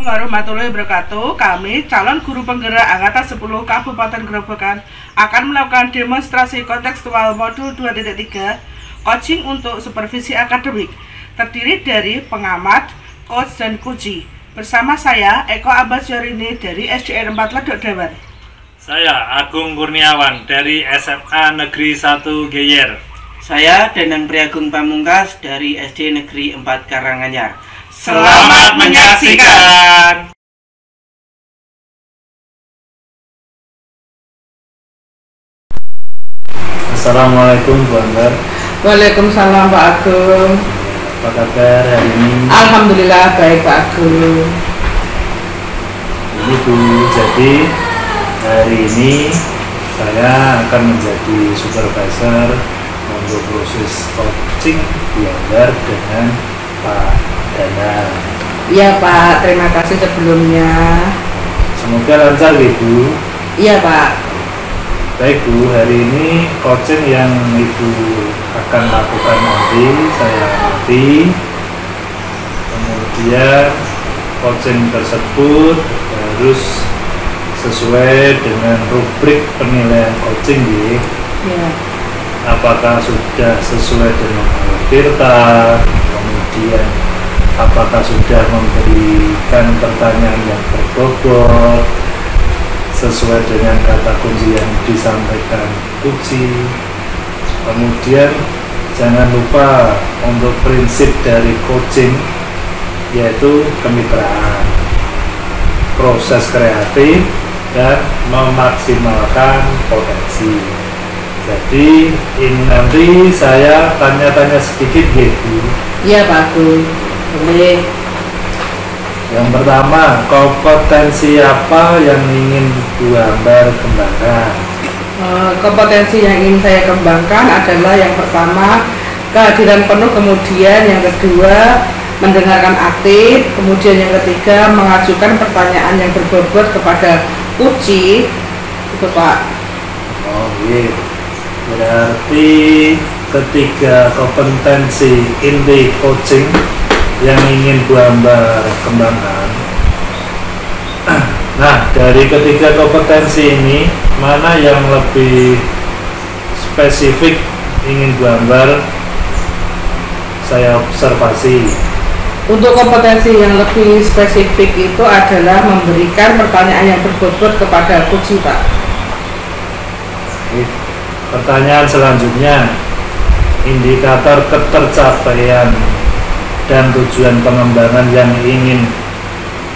Warahmatullahi wabarakatuh. Kami calon guru penggerak Angkatan 10 Kabupaten Grobogan akan melakukan demonstrasi kontekstual modul 2.3 coaching untuk supervisi akademik, terdiri dari pengamat, coach, dan kunci. Bersama saya Eko Ambasyorini dari SDN 4 Ledok Dawan. Saya Agung Kurniawan dari SMA Negeri 1 Geyer. Saya Danang Priagung Pamungkas dari SD Negeri 4 Karanganyar. Selamat menyaksikan. Assalamualaikum Bu Anggar. Waalaikumsalam Pak Agung. Apa kabar hari ini? Alhamdulillah baik Pak Agung. Ini Bu, jadi hari ini saya akan menjadi supervisor untuk proses coaching Bu Anggar dengan Pak Dana. Iya Pak, terima kasih sebelumnya. Semoga lancar Ibu. Iya Pak. Baik Bu, hari ini coaching yang Ibu akan lakukan nanti saya amati. Kemudian coaching tersebut harus sesuai dengan rubrik penilaian coaching ya. Iya. Apakah sudah sesuai dengan Tirta, kemudian apakah sudah memberikan pertanyaan yang berbobot sesuai dengan kata kunci yang disampaikan kunci. Kemudian jangan lupa untuk prinsip dari coaching, yaitu kemitraan, proses kreatif, dan memaksimalkan potensi. Jadi ini nanti saya tanya-tanya sedikit gitu. Iya Pak Agung. Boleh. Yang pertama, kompetensi apa yang ingin Bu Ambar kembangkan? Kompetensi yang ingin saya kembangkan adalah yang pertama kehadiran penuh, kemudian yang kedua mendengarkan aktif, kemudian yang ketiga mengajukan pertanyaan yang berbobot kepada kunci. Itu Pak. Oh iya, berarti ketiga kompetensi inti coaching yang ingin Bu Ambar kembangkan. Nah, dari ketiga kompetensi ini, mana yang lebih spesifik ingin Bu Ambar saya observasi? Untuk kompetensi yang lebih spesifik itu adalah memberikan pertanyaan yang berbobot kepada kunci Pak. Pertanyaan selanjutnya, indikator ketercapaian dan tujuan pengembangan yang ingin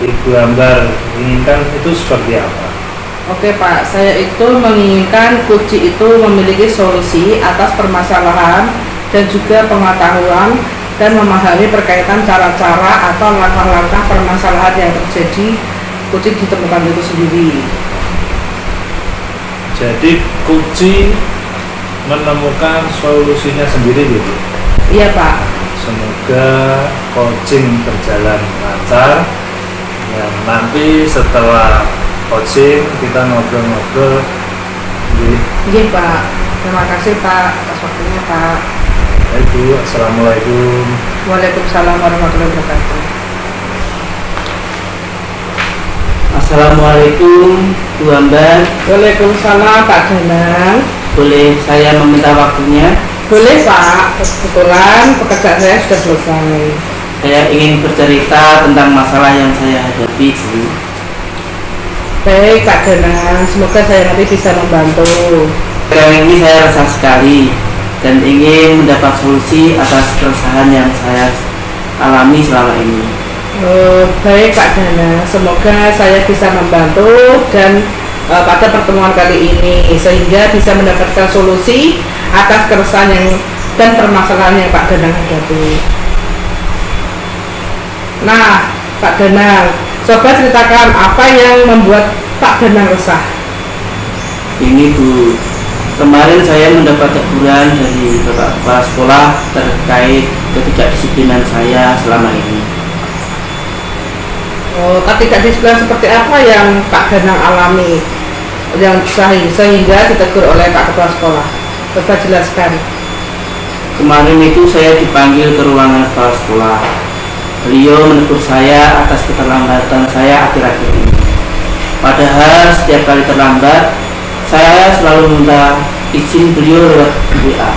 Ibu Ambar inginkan itu seperti apa? Oke Pak, saya itu menginginkan kunci itu memiliki solusi atas permasalahan dan juga pengetahuan dan memahami berkaitan cara-cara atau langkah-langkah permasalahan yang terjadi kunci ditemukan itu sendiri. Jadi kunci menemukan solusinya sendiri gitu? Iya Pak. Semoga coaching berjalan lancar. Dan nanti setelah coaching kita ngobrol-ngobrol. Iya Pak. Terima kasih Pak atas waktunya Pak. Baik Bu, assalamualaikum. Waalaikumsalam warahmatullahi wabarakatuh. Assalamualaikum Bu Ambar. Waalaikumsalam Pak Danang. Boleh saya meminta waktunya? Boleh Pak, kebetulan pekerjaan saya sudah selesai. Saya ingin bercerita tentang masalah yang saya hadapi Bu. Baik Pak Danang, semoga saya nanti bisa membantu. Sekarang ini saya resah sekali dan ingin mendapat solusi atas keresahan yang saya alami selama ini. Baik Pak Danang, semoga saya bisa membantu dan pada pertemuan kali ini sehingga bisa mendapatkan solusi atas keresahan yang dan permasalahan yang Pak Danang hadapi. Nah, Pak Danang, coba ceritakan apa yang membuat Pak Danang resah. Ini Bu, kemarin saya mendapat teguran dari Bapak Kepala Sekolah terkait ketidakdisiplinan saya selama ini. Ketidakdisiplinan seperti apa yang Pak Danang alami yang sehingga ditegur oleh Pak Kepala Sekolah? Coba jelaskan. Kemarin itu saya dipanggil ke ruangan kepala sekolah. Beliau menegur saya atas keterlambatan saya akhir-akhir ini. Padahal setiap kali terlambat, saya selalu minta izin beliau lewat WA.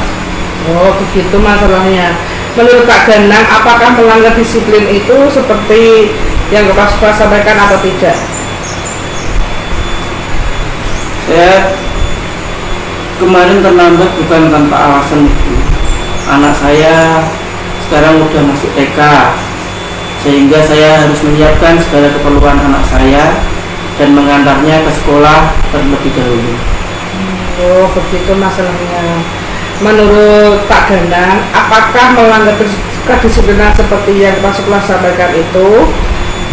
Oh begitu masalahnya. Menurut Pak Danang, apakah melanggar disiplin itu seperti yang Kepala sampaikan atau tidak? Saya kemarin terlambat bukan tanpa alasan itu. Anak saya sekarang udah masuk TK, sehingga saya harus menyiapkan segala keperluan anak saya dan mengantarnya ke sekolah terlebih dahulu. Oh begitu masalahnya. Menurut Pak Danang, apakah melanggar kedisiplinan seperti yang Pak Sekolah sampaikan itu?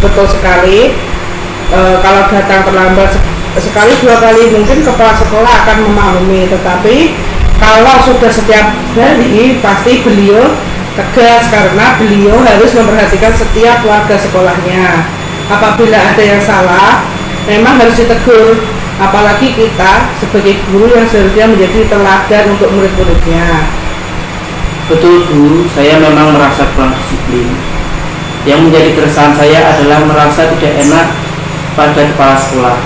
Betul sekali. Kalau datang terlambat sekali dua kali mungkin kepala sekolah akan memaklumi, tetapi kalau sudah setiap hari pasti beliau tegas karena beliau harus memperhatikan setiap warga sekolahnya. Apabila ada yang salah memang harus ditegur, apalagi kita sebagai guru yang seharusnya menjadi teladan untuk murid-muridnya. Betul Bu, saya memang merasa kurang disiplin. Yang menjadi keresahan saya adalah merasa tidak enak pada kepala sekolah.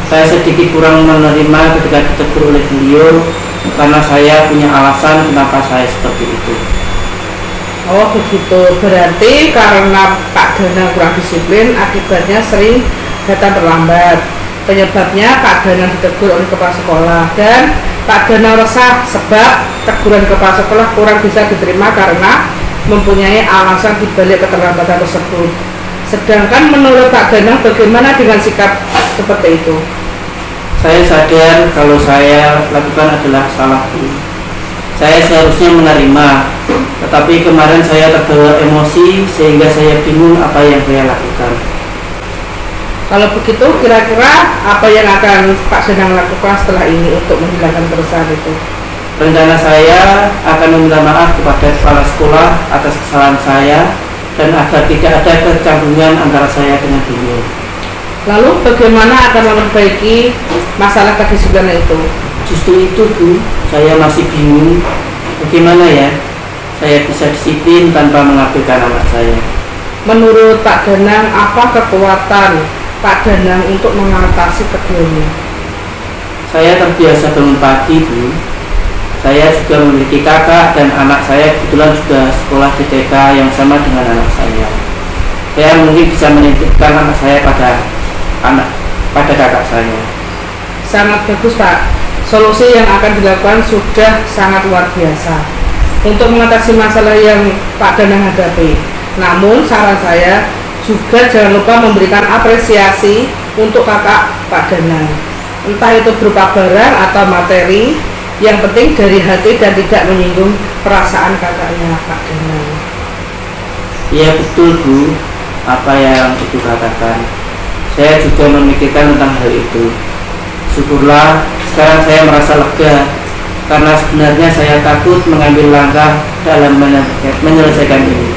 Saya sedikit kurang menerima ketika ditegur oleh beliau karena saya punya alasan kenapa saya seperti itu. Oh begitu, berarti karena Pak Danang kurang disiplin akibatnya sering datang terlambat. Penyebabnya Pak Danang ditegur oleh kepala sekolah dan Pak Danang resah sebab teguran kepala sekolah kurang bisa diterima karena mempunyai alasan dibalik keterlambatan tersebut. Sedangkan menurut Pak Danang bagaimana dengan sikap seperti itu? Saya sadar kalau saya lakukan adalah salah Bu. Saya seharusnya menerima, tetapi kemarin saya terbawa emosi sehingga saya bingung apa yang saya lakukan. Kalau begitu kira-kira apa yang akan Pak Danang lakukan setelah ini untuk menghilangkan keresahan itu? Rencana saya akan meminta maaf kepada kepala sekolah atas kesalahan saya dan agar tidak ada kecambungan antara saya dengan beliau. Lalu bagaimana akan memperbaiki masalah kedisiplinan itu? Justru itu Bu, saya masih bingung bagaimana ya saya bisa disiplin tanpa mengabaikan anak saya. Menurut Pak Danang, apa kekuatan Pak Danang untuk mengatasi keduanya? Saya terbiasa bangun pagi Bu. Saya juga memiliki kakak dan anak saya kebetulan juga sekolah di TK yang sama dengan anak saya. Saya mungkin bisa menitipkan anak saya pada kakak saya. Sangat bagus Pak. Solusi yang akan dilakukan sudah sangat luar biasa untuk mengatasi masalah yang Pak Danang hadapi. Namun saran saya juga jangan lupa memberikan apresiasi untuk kakak Pak Danang, entah itu berupa barang atau materi, yang penting dari hati dan tidak menyinggung perasaan kakaknya Pak Danang. Iya betul Bu, apa yang Ibu katakan. Saya juga memikirkan tentang hal itu. Syukurlah sekarang saya merasa lega karena sebenarnya saya takut mengambil langkah dalam menyelesaikan ini.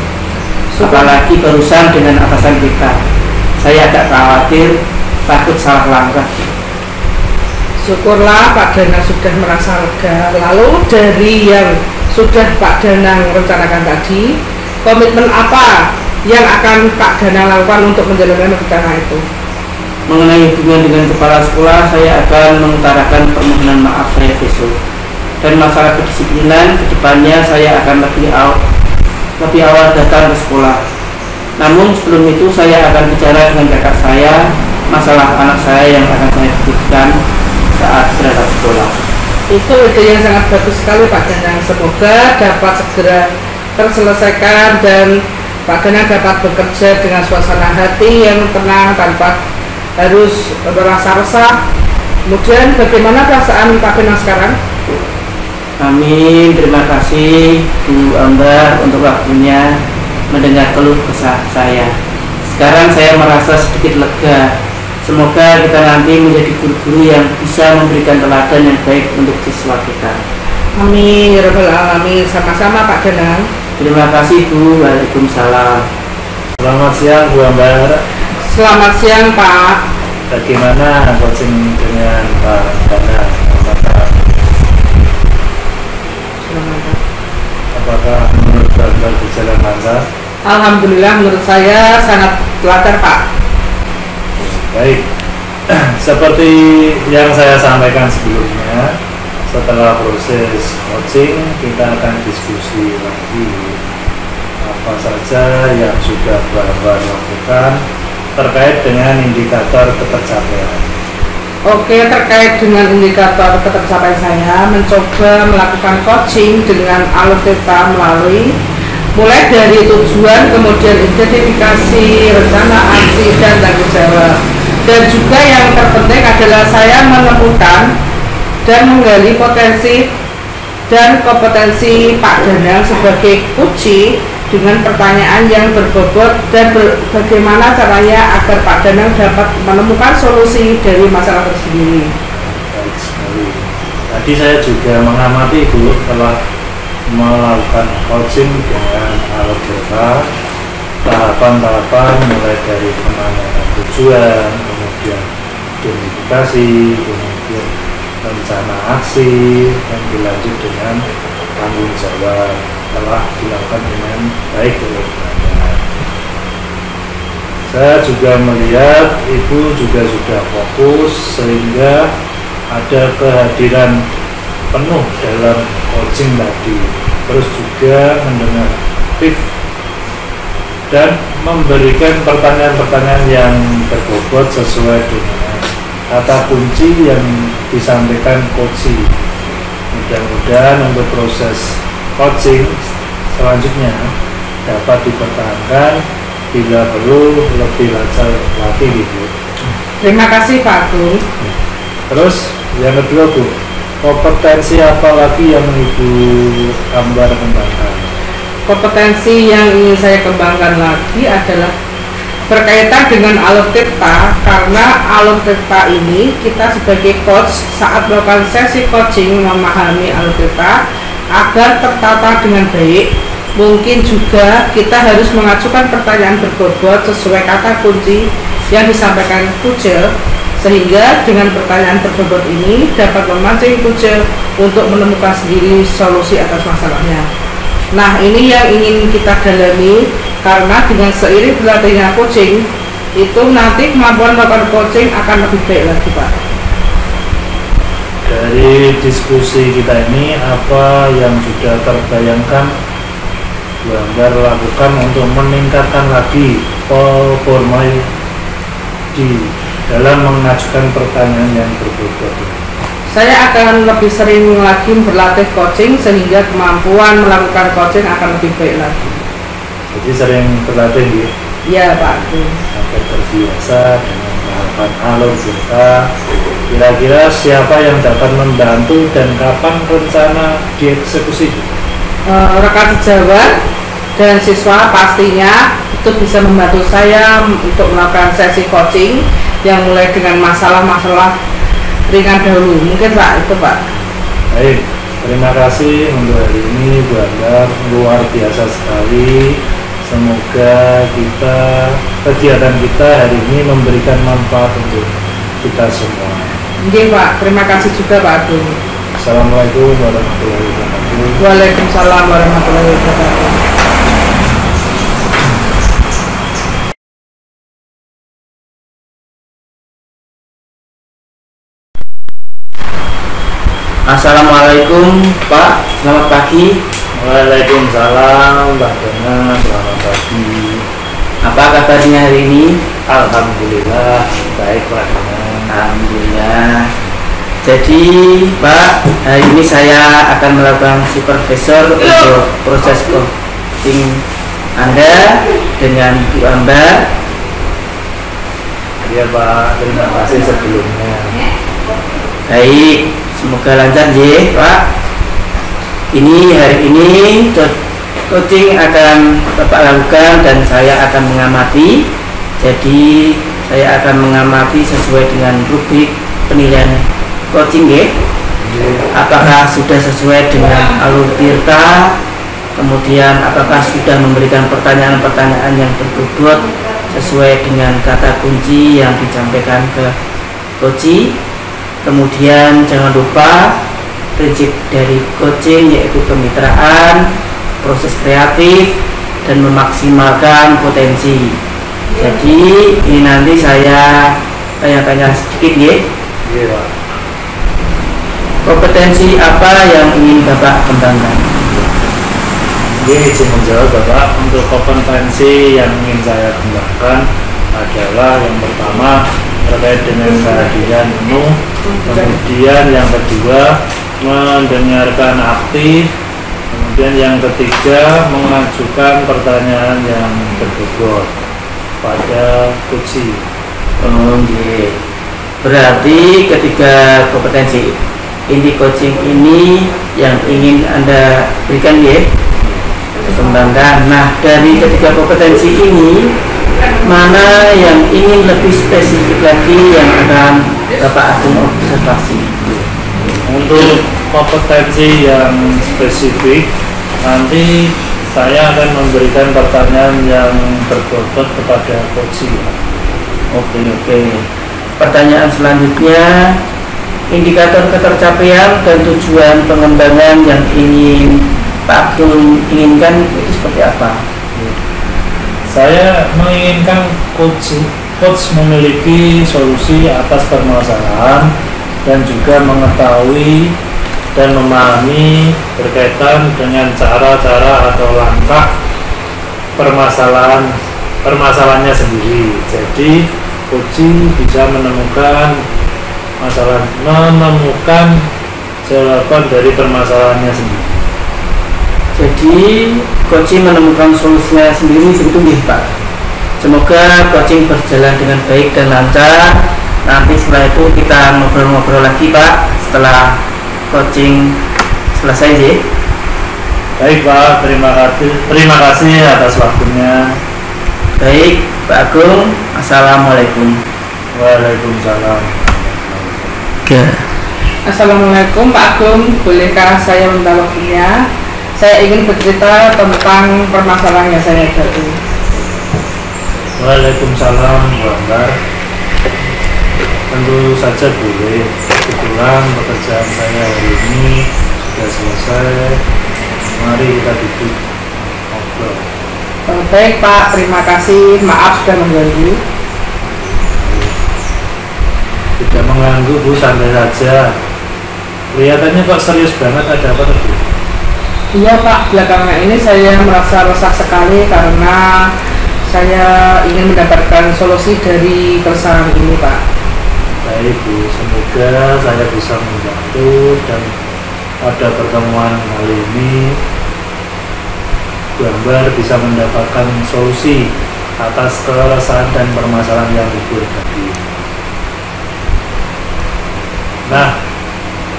Apalagi barusan dengan atasan kita, saya agak khawatir, takut salah langkah. Syukurlah Pak Danang sudah merasa lega. Lalu dari yang sudah Pak Danang rencanakan tadi, komitmen apa yang akan Pak Danang lakukan untuk menjalankan rencana itu? Mengenai hubungan dengan kepala sekolah, saya akan mengutarakan permohonan maaf saya besok. Dan masalah kedisiplinan, kedepannya saya akan lebih awal datang ke sekolah. Namun sebelum itu saya akan bicara dengan kakak saya masalah anak saya yang akan saya titipkan saat berangkat sekolah. Itu ide yang sangat bagus sekali Pak Danang. Semoga dapat segera terselesaikan dan Pak Danang dapat bekerja dengan suasana hati yang tenang tanpa harus merasa resah. Kemudian bagaimana perasaan Pak Danang sekarang? Amin, terima kasih Bu Ambar untuk waktunya mendengar keluh kesah saya. Sekarang saya merasa sedikit lega. Semoga kita nanti menjadi guru-guru yang bisa memberikan teladan yang baik untuk siswa kita. Amin ya rabbal alamin. Sama-sama Pak Danang. Terima kasih Bu. Waalaikumsalam. Selamat siang Bu Ambar. Selamat siang Pak. Bagaimana coaching dengan Pak Danang? Apakah menurut Pak Ambar berjalan lancar? Alhamdulillah menurut saya sangat lancar Pak. Baik, seperti yang saya sampaikan sebelumnya, setelah proses coaching kita akan diskusi lagi apa saja yang sudah Bapak lakukan terkait dengan indikator ketercapaian. Oke, terkait dengan indikator ketercapaian saya mencoba melakukan coaching dengan alur theta melalui mulai dari tujuan, kemudian identifikasi, rencana aksi, dan tanggung jawab. Dan juga yang terpenting adalah saya menemukan dan menggali potensi dan kompetensi Pak Danang sebagai coach dengan pertanyaan yang berbobot dan bagaimana caranya agar Pak Danang dapat menemukan solusi dari masalah tersendiri. Baik sekali. Tadi saya juga mengamati Bu telah melakukan coaching dengan alur theta, tahapan-tahapan mulai dari penanganan tujuan, kemudian identifikasi, kemudian rencana aksi, dan dilanjut dengan tanggung jawab telah dilakukan dengan baik oleh penanganan. Saya juga melihat Ibu juga sudah fokus sehingga ada kehadiran penuh dalam coaching tadi, terus juga mendengar tips dan memberikan pertanyaan-pertanyaan yang berbobot sesuai dengan kata kunci yang disampaikan coach. Mudah-mudahan untuk proses coaching selanjutnya dapat dipertahankan, bila perlu lebih lancar lagi gitu. Terima kasih Pak Agung. Terus yang kedua Bu, kompetensi apa lagi yang Ibu kembangkan? Kompetensi yang ingin saya kembangkan lagi adalah berkaitan dengan alur theta, karena alur theta ini kita sebagai coach saat melakukan sesi coaching memahami alur theta agar tertata dengan baik. Mungkin juga kita harus mengajukan pertanyaan berbobot sesuai kata kunci yang disampaikan coach, sehingga dengan pertanyaan berbobot ini dapat memancing coach untuk menemukan sendiri solusi atas masalahnya. Nah, ini yang ingin kita dalami, karena dengan seiring berlatihnya coaching itu nanti kemampuan melakukan coaching akan lebih baik lagi Pak. Dari diskusi kita ini, apa yang sudah terbayangkan Bu Ambar lakukan untuk meningkatkan lagi performa di dalam mengajukan pertanyaan yang berbobot? Saya akan lebih sering lagi berlatih coaching sehingga kemampuan melakukan coaching akan lebih baik lagi. Jadi sering berlatih ya? Iya Pak. Sampai terbiasa dengan tahapan alur theta. Kira-kira siapa yang dapat membantu dan kapan rencana dieksekusi? Rekan sejawat dan siswa pastinya itu bisa membantu saya untuk melakukan sesi coaching yang mulai dengan masalah-masalah ringan dahulu. Mungkin Pak, itu Pak. Baik, terima kasih untuk hari ini Bu Ambar, luar biasa sekali. Semoga kegiatan kita hari ini memberikan manfaat untuk kita semua. Oke Pak, terima kasih juga Pak Agung. Assalamualaikum warahmatullahi wabarakatuh. Waalaikumsalam warahmatullahi wabarakatuh. Assalamualaikum Pak, selamat pagi. Waalaikumsalam Mbak Dana, selamat pagi. Apa kabarnya hari ini? Alhamdulillah baik Pak Dana. Alhamdulillah. Jadi Pak, hari ini saya akan melakukan supervisor untuk proses coaching Anda dengan Bu Ambar. Iya Pak, terima kasih sebelumnya. Baik, semoga lancar ya Pak. Ini hari ini coaching akan Bapak lakukan dan saya akan mengamati. Jadi saya akan mengamati sesuai dengan rubrik penilaian coaching ya. Apakah sudah sesuai dengan alur theta, kemudian apakah sudah memberikan pertanyaan-pertanyaan yang berbobot sesuai dengan kata kunci yang disampaikan ke coach. Kemudian jangan lupa prinsip dari coaching yaitu kemitraan, proses kreatif, dan memaksimalkan potensi. Jadi ini nanti saya tanya-tanya sedikit ya. Iya Pak. Kompetensi apa yang ingin Bapak kembangkan? Ini izin menjawab Bapak. Untuk kompetensi yang ingin saya kembangkan adalah yang pertama terkait dengan kehadiran penuh, kemudian yang kedua mendengarkan aktif, kemudian yang ketiga mengajukan pertanyaan yang berbobot pada coaching. Oke. Berarti ketiga kompetensi inti coaching ini yang ingin Anda berikan ya, kembangkan. Nah, dari ketiga kompetensi ini mana yang ingin lebih spesifik lagi yang akan Bapak Agung observasi? Untuk kompetensi yang spesifik, nanti saya akan memberikan pertanyaan yang berbobot kepada coaching. Oke. Pertanyaan selanjutnya, indikator ketercapaian dan tujuan pengembangan yang ingin Pak Agung inginkan itu seperti apa? Saya menginginkan coach memiliki solusi atas permasalahan dan juga mengetahui dan memahami berkaitan dengan cara-cara atau langkah permasalahannya sendiri. Jadi coaching bisa menemukan jawaban dari permasalahannya sendiri. Jadi coaching menemukan solusinya sendiri begitu nih Pak. Semoga coaching berjalan dengan baik dan lancar. Nanti setelah itu kita ngobrol-ngobrol lagi Pak setelah coaching selesai sih. Baik Pak, terima kasih atas waktunya. Baik Pak Agung, assalamualaikum. Waalaikumsalam. Assalamualaikum Pak Agung, bolehkah saya minta waktunya? Saya ingin bercerita tentang permasalahan yang saya hadapi. Waalaikumsalam Bang. Tentu saja boleh. Kebetulan pekerjaan saya hari ini sudah selesai. Mari kita duduk ngobrol. Baik Pak, terima kasih. Maaf sudah mengganggu. Tidak mengganggu Bu, santai saja. Kelihatannya kok serius banget, ada apa tuh Bu? Iya Pak, belakangan ini saya merasa resah sekali karena saya ingin mendapatkan solusi dari keresahan ini Pak. Baik Bu, semoga saya bisa membantu dan pada pertemuan kali ini Gambar bisa mendapatkan solusi atas keresahan dan permasalahan yang Ibu hadapi. Nah,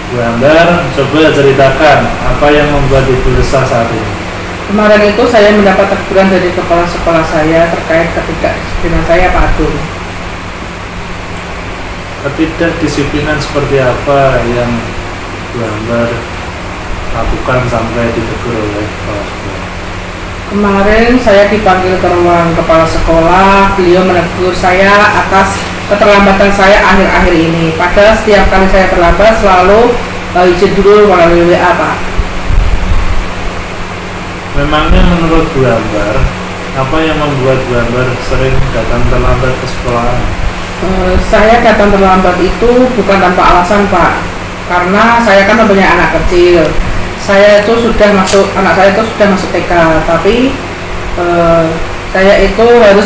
Gambar, coba ceritakan apa yang membuat Ibu resah saat ini. Kemarin itu saya mendapat teguran dari kepala sekolah saya terkait ketidakdisiplinan saya Pak Agung. Ketidakdisiplinan seperti apa yang Gambar lakukan sampai ditegur oleh kepala sekolah? Kemarin saya dipanggil ke ruang kepala sekolah, beliau menegur saya atas keterlambatan saya akhir-akhir ini. Padahal setiap kali saya terlambat selalu izin dulu melalui WA Pak. Memangnya menurut Gambar, apa yang membuat Gambar sering datang terlambat ke sekolah? Saya datang terlambat itu bukan tanpa alasan Pak, karena saya kan mempunyai anak kecil. Anak saya itu sudah masuk TK, tapi saya itu harus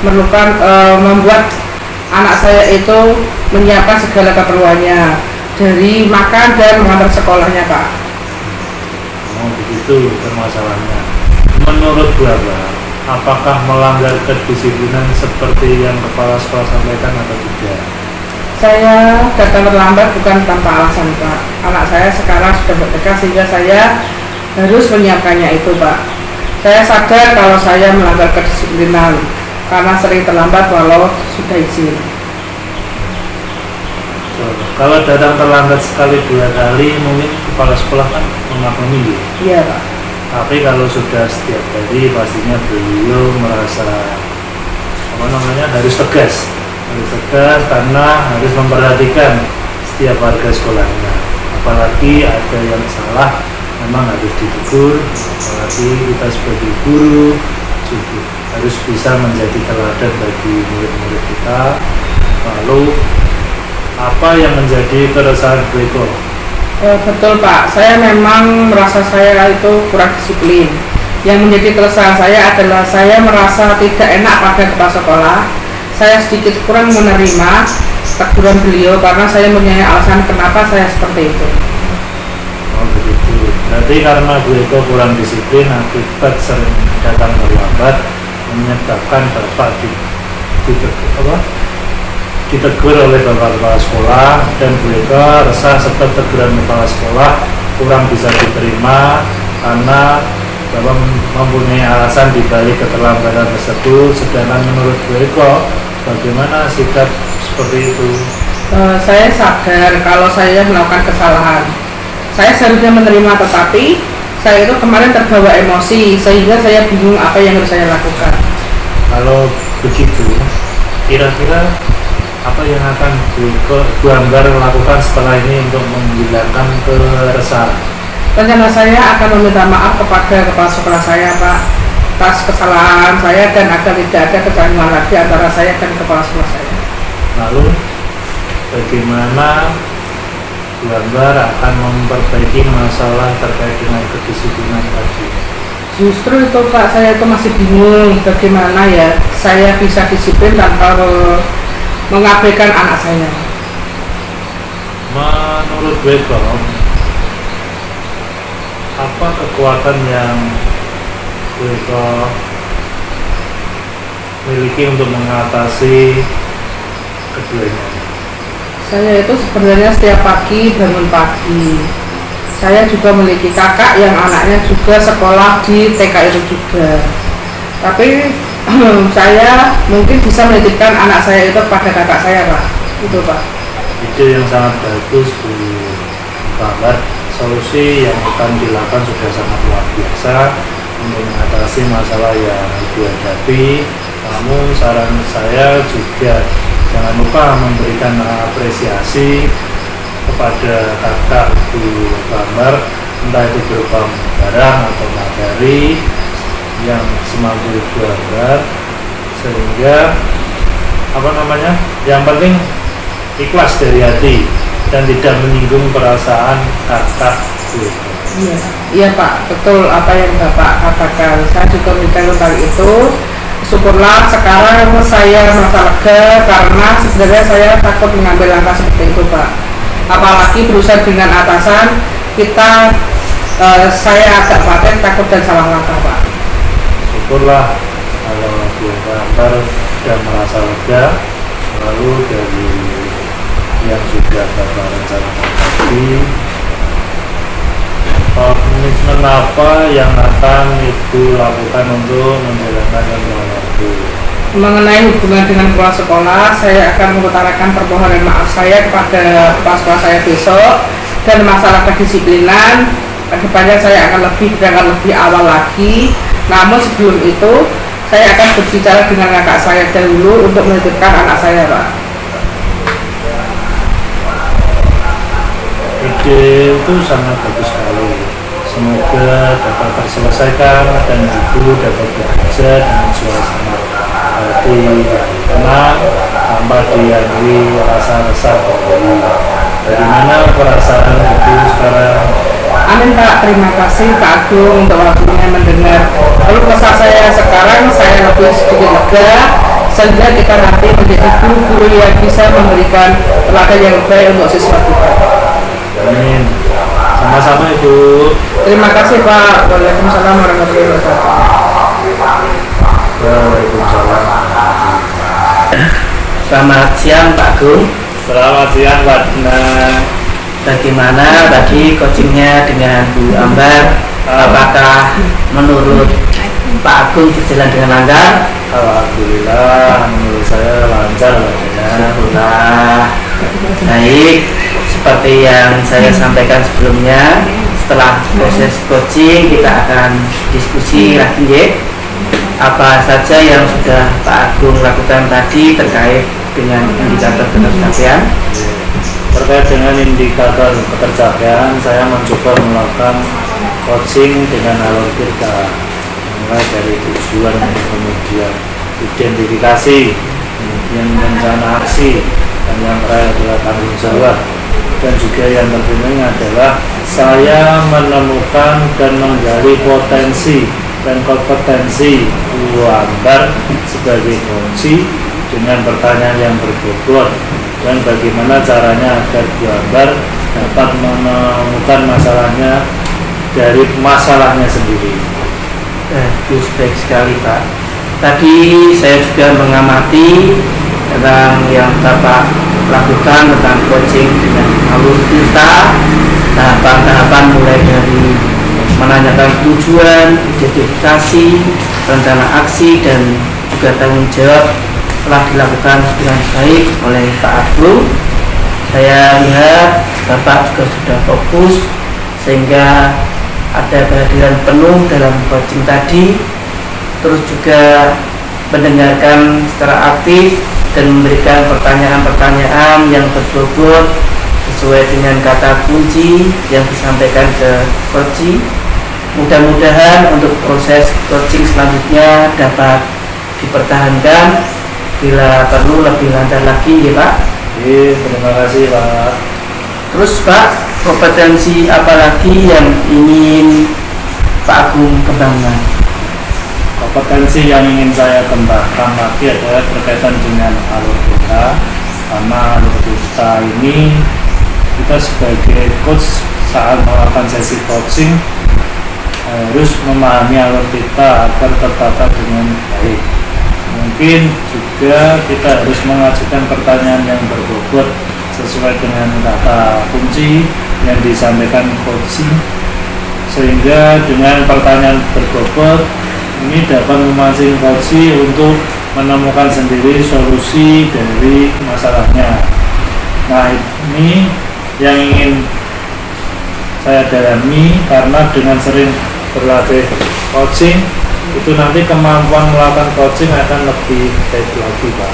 membuat anak saya itu menyiapkan segala keperluannya dari makan dan mengantar sekolahnya Pak. Oh begitu permasalahannya. Menurut Gambar, apakah melanggar kedisiplinan seperti yang kepala sekolah sampaikan atau tidak? Saya datang terlambat bukan tanpa alasan Pak. Anak saya sekarang sudah ber-TK sehingga saya harus menyiapkannya itu Pak. Saya sadar kalau saya melanggar kedisiplinan karena sering terlambat walau sudah izin. Kalau datang terlambat sekali 2 kali mungkin kepala sekolah kan memaklumi ya? Iya Pak. Tapi kalau sudah setiap hari pastinya beliau merasa harus tegas karena harus memperhatikan setiap warga sekolahnya. Apalagi ada yang salah memang harus ditegur, apalagi kita sebagai guru juga harus bisa menjadi teladan bagi murid-murid kita. Lalu apa yang menjadi keresahan Bu Eko? Betul Pak, saya memang merasa saya itu kurang disiplin. Yang menjadi keresahan saya adalah saya merasa tidak enak pada kepala sekolah. Saya sedikit kurang menerima teguran beliau karena saya mempunyai alasan kenapa saya seperti itu. Oh begitu, berarti karena Bu Eko kurang disiplin akibat sering datang terlambat menyebabkan Bapak ditegur oleh Bapak Kepala Sekolah, dan Bu Eko resah sebab teguran Kepala Sekolah kurang bisa diterima karena Bapak mempunyai alasan dibalik keterlambatan tersebut. Sedangkan menurut Bu Eko, bagaimana sikap seperti itu? Saya sadar kalau saya melakukan kesalahan. Saya seharusnya menerima, tetapi saya itu kemarin terbawa emosi sehingga saya bingung apa yang harus saya lakukan. Kalau begitu, kira-kira apa yang akan Bu Ambar lakukan setelah ini untuk menghilangkan keresahan? Rencana saya akan meminta maaf kepada kepala sekolah saya Pak atas kesalahan saya, dan agar tidak ada kecanggungan lagi antara saya dan kepala sekolah saya. Lalu bagaimana Bu Ambar akan memperbaiki masalah terkait dengan kedisiplinan tadi? Justru itu Pak, saya itu masih bingung bagaimana ya saya bisa disiplin tanpa mengabaikan anak saya. Menurut Bu Eko, apa kekuatan yang Bu Eko miliki untuk mengatasi keduanya? Saya itu sebenarnya setiap pagi bangun pagi. Saya juga memiliki kakak yang anaknya juga sekolah di TK itu juga. Tapi saya mungkin bisa menitipkan anak saya itu pada kakak saya Pak. Itu Pak. Ide yang sangat bagus Bu Ambar. Solusi yang akan dilakukan sudah sangat luar biasa untuk mengatasi masalah yang dihadapi. Namun saran saya juga jangan lupa memberikan apresiasi kepada kakak Bu Ambar, entah itu berupa barang atau materi yang semampu Bu Ambar, sehingga yang penting ikhlas dari hati dan tidak menyinggung perasaan kakak Bu. Iya Pak, betul apa yang Bapak katakan. Saya juga memberikan tentang itu. Syukurlah sekarang saya merasa lega karena sebenarnya saya takut mengambil langkah seperti itu Pak. Apalagi berusaha dengan atasan kita, saya agak paten takut dan salah langkah Pak. Syukurlah kalau Bu Ambar sudah merasa lega. Lalu dari yang sudah Bapak rencanakan tadi, komitmen apa yang akan Ibu lakukan untuk menjalankan rencana itu? Mengenai hubungan dengan kepala sekolah, saya akan mengutarakan permohonan maaf saya kepada kepala sekolah saya besok, dan masalah kedisiplinan kedepannya saya akan berangkat lebih awal lagi. Namun sebelum itu saya akan berbicara dengan kakak saya dahulu untuk menitipkan anak saya Pak. Ide itu sangat bagus sekali. Semoga dapat terselesaikan dan Ibu dapat bekerja dengan suasana hati yang tenang tanpa dihantui rasa resah. Bagaimana perasaan Ibu sekarang? Amin Pak, terima kasih Pak Agung untuk waktunya mendengar. Lalu kesal saya sekarang, saya lebih sedikit lega sehingga kita nanti menjadi guru-guru yang bisa memberikan teladan yang baik untuk siswa kita. Amin. Sama-sama Ibu. Terima kasih Pak. Waalaikumsalam warahmatullahi wabarakatuh. Waalaikumsalam. Selamat siang Pak Agung. Selamat siang Pak Dina. Bagaimana tadi coachingnya dengan Bu Ambar? Apakah menurut Pak Agung berjalan dengan lancar? Alhamdulillah, menurut saya lancar Pak Dina. Alhamdulillah. Baik, seperti yang saya sampaikan sebelumnya, setelah proses coaching kita akan diskusi lagi ya. Apa saja yang sudah Pak Agung lakukan tadi terkait dengan indikator ketercapaian? Terkait dengan indikator ketercapaian, saya mencoba melakukan coaching dengan alur kita, mulai dari tujuan, kemudian identifikasi, kemudian rencana aksi, dan yang terakhir adalah tanggung jawab. Dan juga yang terpenting adalah saya menemukan dan menggali potensi dan kompetensi Bu Ambar sebagai coach dengan pertanyaan yang berbobot, dan bagaimana caranya agar Bu Ambar dapat menemukan masalahnya dari masalahnya sendiri. Bagus, baik sekali Pak. Tadi saya juga mengamati tentang yang Bapak lakukan tentang coaching dengan alur kita, tahapan-tahapan mulai dari menanyakan tujuan, identifikasi, rencana aksi, dan juga tanggung jawab telah dilakukan dengan baik oleh Pak Agung. Saya lihat Bapak juga sudah fokus sehingga ada kehadiran penuh dalam coaching tadi, terus juga mendengarkan secara aktif dan memberikan pertanyaan-pertanyaan yang berbobot sesuai dengan kata kunci yang disampaikan ke coaching. Mudah-mudahan untuk proses coaching selanjutnya dapat dipertahankan, bila perlu lebih lancar lagi ya Pak. Terima kasih Pak. Terus Pak, kompetensi apa lagi yang ingin Pak Agung kembangkan? Kompetensi yang ingin saya kembangkan lagi adalah berkaitan dengan alur kita, karena alur kita ini, kita sebagai coach saat melakukan sesi coaching harus memahami alur kita agar tertata dengan baik. Mungkin juga kita harus mengajukan pertanyaan yang berbobot sesuai dengan kata kunci yang disampaikan coaching, sehingga dengan pertanyaan berbobot ini dapat memancing coaching untuk menemukan sendiri solusi dari masalahnya. Nah, ini yang ingin saya dalami, karena dengan sering berlatih coaching itu nanti kemampuan melakukan coaching akan lebih baik lagi Pak.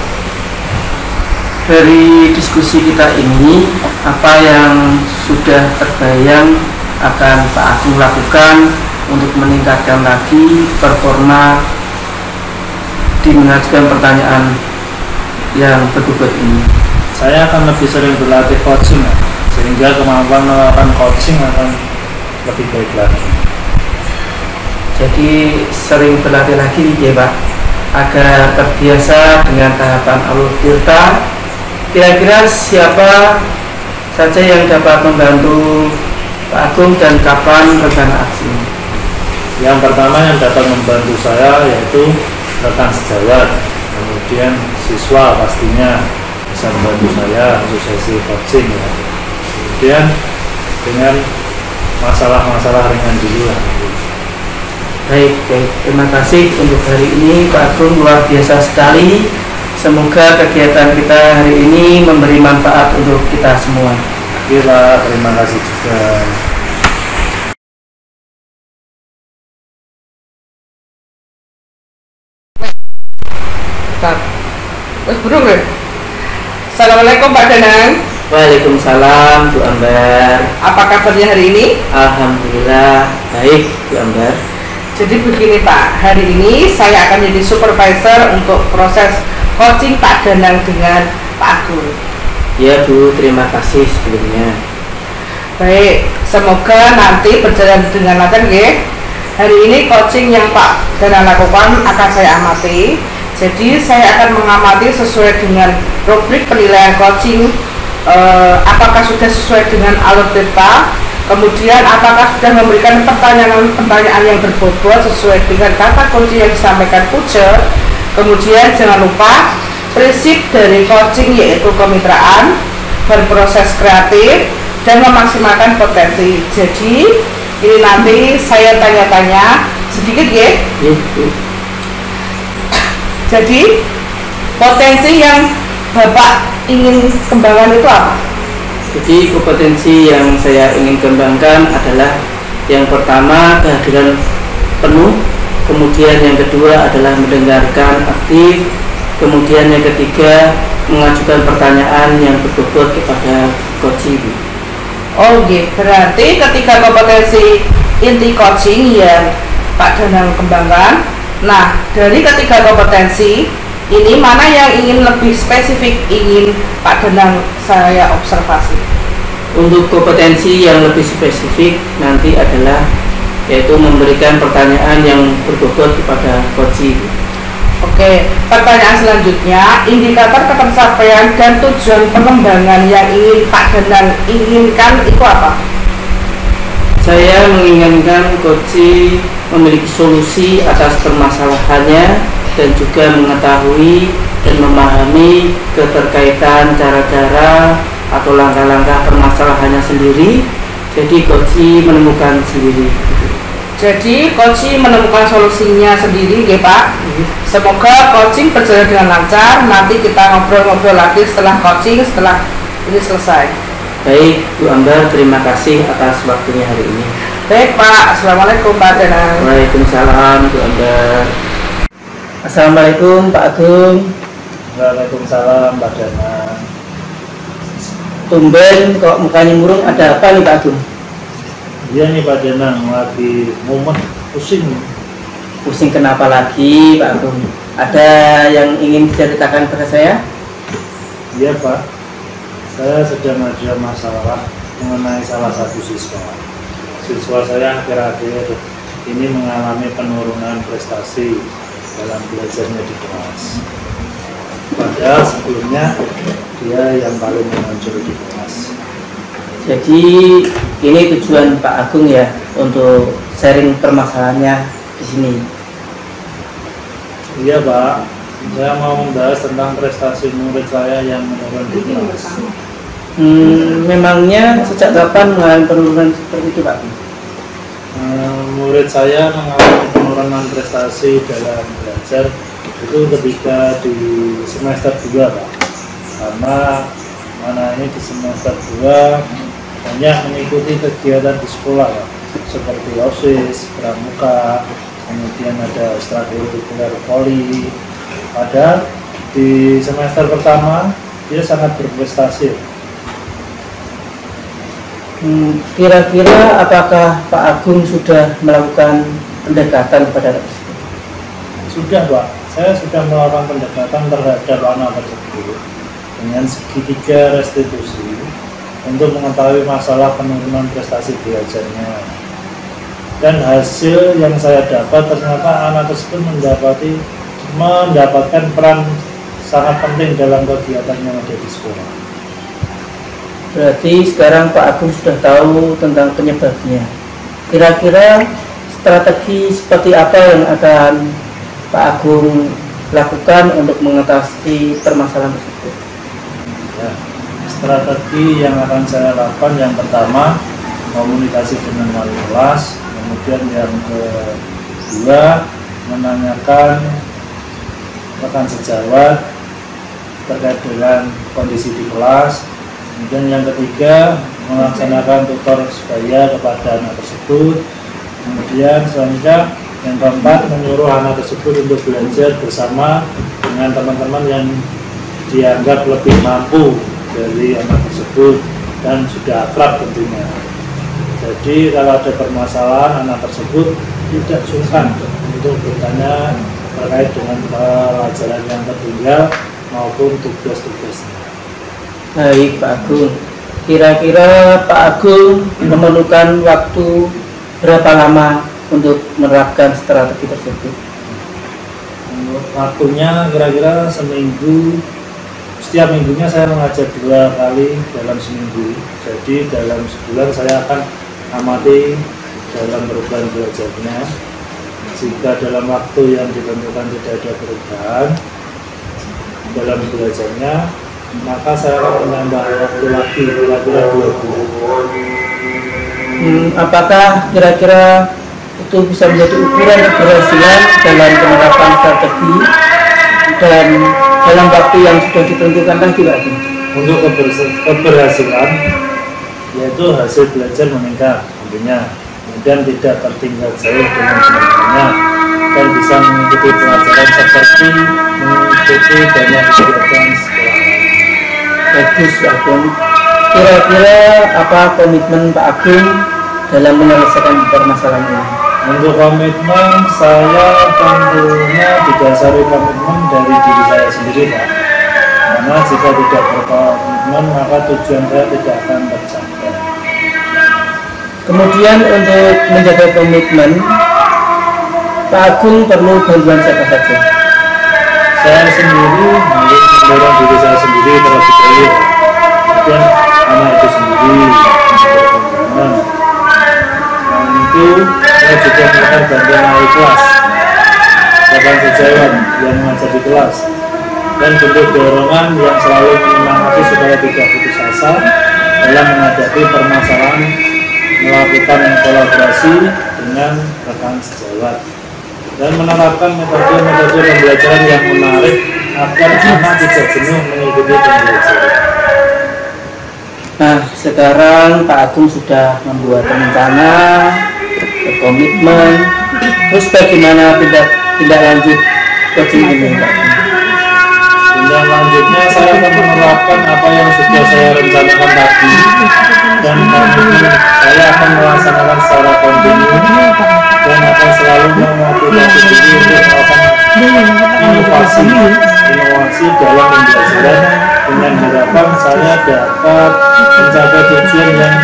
Dari diskusi kita ini, apa yang sudah terbayang akan Pak Agung lakukan untuk meningkatkan lagi performa di mengajukan pertanyaan yang berbobot ini? Saya akan lebih sering berlatih coaching, sehingga kemampuan melakukan coaching akan lebih baik lagi. Jadi sering berlatih lagi ya Pak, agar terbiasa dengan tahapan alur tirta. Kira-kira siapa saja yang dapat membantu Pak Agung dan kapan rencana aksi? Yang pertama yang dapat membantu saya yaitu rekan sejawat, kemudian siswa pastinya bisa membantu saya untuk sesi coaching ya. Kemudian dengan masalah-masalah ringan dulu lah. Baik, terima kasih untuk hari ini Pak Agung, luar biasa sekali. Semoga kegiatan kita hari ini memberi manfaat untuk kita semua. Kira terima kasih juga. Terus burung deh. Assalamualaikum Pak Danang. Waalaikumsalam Bu Ambar. Apa kabarnya hari ini? Alhamdulillah baik Bu Ambar. Jadi begini Pak, hari ini saya akan jadi supervisor untuk proses coaching Pak Danang dengan Pak Agung. Ya Bu, terima kasih sebelumnya. Baik, semoga nanti berjalan dengan lancar ya. Hari ini coaching yang Pak Danang lakukan akan saya amati. Jadi saya akan mengamati sesuai dengan rubrik penilaian coaching, apakah sudah sesuai dengan alur tirta, kemudian apakah sudah memberikan pertanyaan yang berbobot sesuai dengan kata kunci yang disampaikan Puja. Kemudian jangan lupa prinsip dari coaching yaitu kemitraan, berproses kreatif, dan memaksimalkan potensi. Jadi ini nanti saya tanya-tanya sedikit ya. Jadi potensi yang Bapak ingin kembangkan itu apa? Jadi kompetensi yang saya ingin kembangkan adalah yang pertama kehadiran penuh, kemudian yang kedua adalah mendengarkan aktif, kemudian yang ketiga mengajukan pertanyaan yang berbobot kepada coach. Oh gitu, berarti ketika kompetensi inti coaching yang Pak Danang kembangkan. Nah, dari ketiga kompetensi ini mana yang ingin lebih spesifik ingin Pak Danang saya observasi? Untuk kompetensi yang lebih spesifik nanti adalah yaitu memberikan pertanyaan yang berbobot kepada coach. Oke, pertanyaan selanjutnya, indikator ketercapaian dan tujuan pengembangan yang ingin Pak Danang inginkan itu apa? Saya menginginkan coach memiliki solusi atas permasalahannya dan juga mengetahui dan memahami keterkaitan cara-cara atau langkah-langkah permasalahannya sendiri. Jadi coach menemukan sendiri. Jadi coach menemukan solusinya sendiri, ya Pak. Semoga coaching berjalan dengan lancar. Nanti kita ngobrol-ngobrol lagi setelah coaching, setelah ini selesai. Baik, Bu Ambar, terima kasih atas waktunya hari ini. Baik Pak, Assalamualaikum Pak Danang. Waalaikumsalam, Bu Ambar. Assalamualaikum Pak Agung. Waalaikumsalam Pak Danang. Tumben kok mukanya murung, ada apa nih Pak Agung? Iya nih Pak Danang, lagi mumet, pusing. Pusing kenapa lagi Pak Agung? Ada yang ingin diceritakan kepada saya? Iya Pak, saya sedang ada masalah mengenai salah satu siswa. Siswa saya akhir-akhir ini mengalami penurunan prestasi dalam belajarnya di kelas. Padahal sebelumnya dia yang paling menonjol di kelas. Jadi ini tujuan Pak Agung ya untuk sharing permasalahannya di sini. Iya Pak, saya mau membahas tentang prestasi murid saya yang menurun di kelas. Memangnya sejak kapan mengalami penurunan seperti itu Pak? Murid saya mengalami penurunan prestasi dalam belajar itu ketika di semester 2 Pak. Karena ini di semester 2 banyak mengikuti kegiatan di sekolah Pak, seperti OSIS, pramuka, kemudian ada ekstrakurikuler poli. Padahal di semester pertama dia sangat berprestasi. Kira-kira apakah Pak Agung sudah melakukan pendekatan kepada anak tersebut? Sudah Pak, saya sudah melakukan pendekatan terhadap anak tersebut dengan segitiga restitusi untuk mengetahui masalah penurunan prestasi belajarnya. Dan hasil yang saya dapat ternyata anak tersebut mendapatkan peran sangat penting dalam kegiatan yang ada di sekolah. Berarti sekarang Pak Agung sudah tahu tentang penyebabnya. Kira-kira strategi seperti apa yang akan Pak Agung lakukan untuk mengatasi permasalahan tersebut? Ya, strategi yang akan saya lakukan yang pertama komunikasi dengan wali kelas, kemudian yang kedua menanyakan rekan sejawat terkait dengan kondisi di kelas, kemudian yang ketiga melaksanakan tutor sebaya kepada anak tersebut, kemudian selanjutnya yang keempat menyuruh anak tersebut untuk belajar bersama dengan teman-teman yang dianggap lebih mampu dari anak tersebut dan sudah akrab tentunya. Jadi kalau ada permasalahan anak tersebut tidak sungkan untuk bertanya terkait dengan pelajaran yang tertinggal maupun tugas-tugasnya. Baik Pak Agung, kira-kira Pak Agung memerlukan waktu berapa lama untuk menerapkan strategi tersebut? Waktunya kira-kira seminggu. Setiap minggunya saya mengajar 2 kali dalam seminggu. Jadi dalam sebulan saya akan amati dalam perubahan belajarnya. Jika dalam waktu yang ditentukan tidak ada perubahan dalam belajarnya, maka saya akan menambah waktu lagi kira-kira 2 bulan. Apakah kira-kira itu bisa menjadi ukuran keberhasilan dalam penerapan strategi dan dalam waktu yang sudah ditentukan tadi Pak? Untuk keberhasilan yaitu hasil belajar meningkat tentunya, kemudian tidak tertinggal jauh dengan sebelumnya dan bisa mengikuti pelajaran seperti mengikuti banyak kegiatan sekolah. Bagus Pak Agung. Kira-kira apa komitmen Pak Agung dalam menyelesaikan permasalahan ini? Untuk komitmen, saya tentunya didasari komitmen dari diri saya sendiri, Pak. Karena jika tidak berkomitmen, maka tujuan saya tidak akan tercapai. Kemudian untuk menjaga komitmen, Pak Agung perlu bantuan siapa saja? Saya sendiri harus mendorong diri saya sendiri terlebih dahulu, kemudian anak itu sendiri berkomitmen. Itu saya juga melakukan bantuan wali kelas, bahkan sejawat yang mengajar di kelas, dan bentuk dorongan yang selalu menyemangati supaya tidak putus asa dalam menghadapi permasalahan, melakukan kolaborasi dengan rekan sejawat, dan menerapkan metode-metode pembelajaran yang menarik agar anak tidak jenuh mengikuti pembelajaran. Nah, sekarang Pak Agung sudah membuat rencana, berkomitmen. Terus bagaimana tindak lanjut coaching ini, Pak? Tindak lanjutnya saya akan menerapkan apa yang sudah saya rencanakan tadi, dan komitmen saya akan melaksanakan secara kontinu dan akan selalu memotivasi diri untuk melakukan inovasi dalam pembelajaran dengan harapan saya dapat mencapai tujuan yang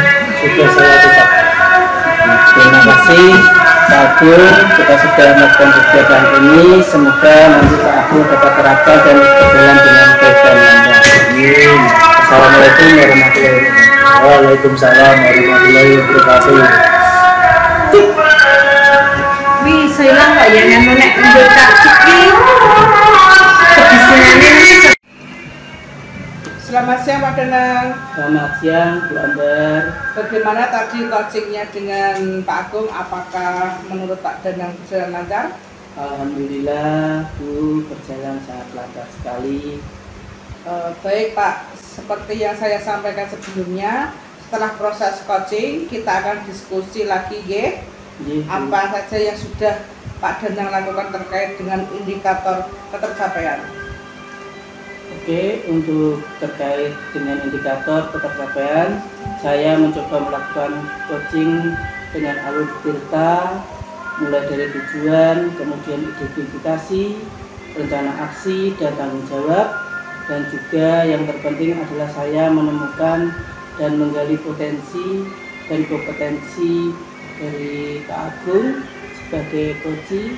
sudah saya tetapkan. Terima kasih Pak Agung, kita sudah melakukan kegiatan ini. Semoga nanti Pak Agung dapat terapkan dan berjalan dengan baik dan lancar. Amin. Assalamualaikum warahmatullahi wabarakatuh. Waalaikumsalam warahmatullahi wabarakatuh. Bisa hilang Pak ya, yang nek untuk ciki kebisingannya. Selamat siang Pak Danang. Selamat siang Bu Ambar. Bagaimana tadi coachingnya dengan Pak Agung? Apakah menurut Pak Danang berjalan lancar? Alhamdulillah Bu, berjalan sangat lancar sekali. Baik Pak, seperti yang saya sampaikan sebelumnya, setelah proses coaching kita akan diskusi lagi ya. Apa saja yang sudah Pak Danang lakukan terkait dengan indikator ketercapaian? Oke, untuk terkait dengan indikator ketercapaian, saya mencoba melakukan coaching dengan alur Tirta, mulai dari tujuan, kemudian identifikasi, rencana aksi, dan tanggung jawab, dan juga yang terpenting adalah saya menemukan dan menggali potensi dan kompetensi dari Pak Agung sebagai coach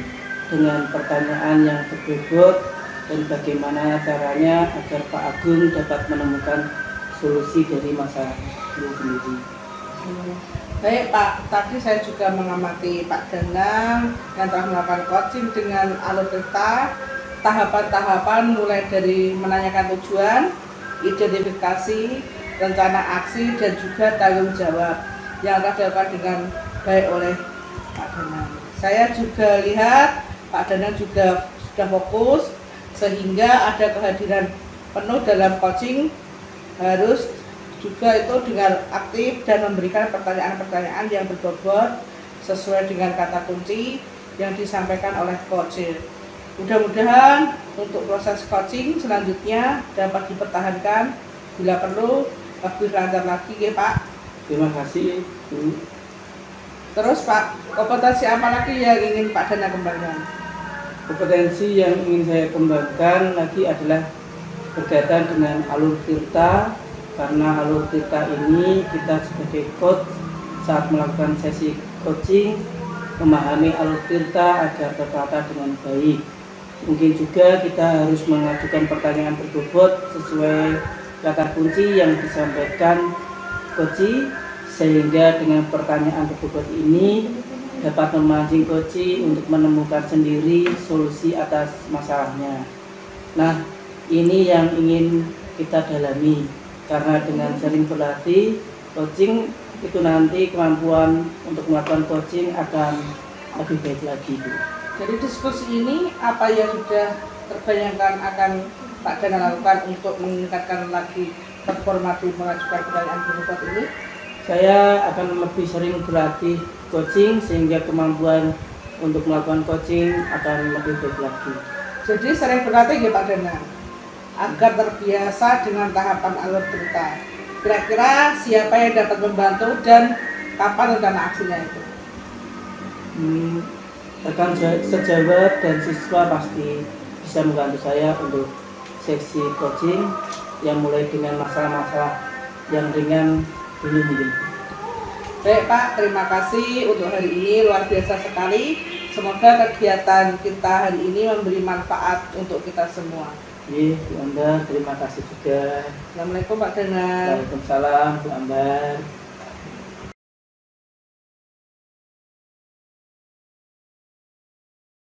dengan pertanyaan yang berbobot dan bagaimana caranya agar Pak Agung dapat menemukan solusi dari masalah itu sendiri. Baik Pak, tadi saya juga mengamati Pak Danang yang telah melakukan coaching dengan alur Tirta, tahapan-tahapan mulai dari menanyakan tujuan, identifikasi, rencana aksi, dan juga tanggung jawab yang telah dilakukan dengan baik oleh Pak Danang. Saya juga lihat Pak Danang juga sudah fokus sehingga ada kehadiran penuh dalam coaching, harus juga itu dengan aktif dan memberikan pertanyaan-pertanyaan yang berbobot sesuai dengan kata kunci yang disampaikan oleh coach. Mudah-mudahan untuk proses coaching selanjutnya dapat dipertahankan, bila perlu lebih lancar lagi ya Pak. Terima kasih Bu. Terus Pak, kompetensi apa lagi yang ingin Pak Danang kembangkan? Kompetensi yang ingin saya kembangkan lagi adalah berkaitan dengan alur Tirta, karena alur Tirta ini kita sebagai coach saat melakukan sesi coaching memahami alur Tirta agar tertata dengan baik. Mungkin juga kita harus mengajukan pertanyaan berbobot sesuai kata kunci yang disampaikan coach, sehingga dengan pertanyaan berbobot ini dapat memancing coach untuk menemukan sendiri solusi atas masalahnya. Nah, ini yang ingin kita dalami, karena dengan sering berlatih coaching itu nanti kemampuan untuk melakukan coaching akan lebih baik lagi Bu. Jadi diskusi ini apa yang sudah terbayangkan akan Pak Danang lakukan untuk meningkatkan lagi performa mengajukan pertanyaan berbobot ini? Saya akan lebih sering berlatih coaching sehingga kemampuan untuk melakukan coaching akan lebih baik lagi. Jadi sering berlatih ya Pak Danang agar terbiasa dengan tahapan alur Tirta. Kira-kira siapa yang dapat membantu dan Kapan rencana aksinya itu? Rekan sejawat dan siswa pasti bisa membantu saya untuk sesi coaching yang mulai dengan masalah-masalah yang ringan dulu mungkin. Baik Pak, terima kasih untuk hari ini, luar biasa sekali. Semoga kegiatan kita hari ini memberi manfaat untuk kita semua. Iya, Bu Ambar, terima kasih juga. Assalamualaikum Pak Dana. Waalaikumsalam, Bu Ambar.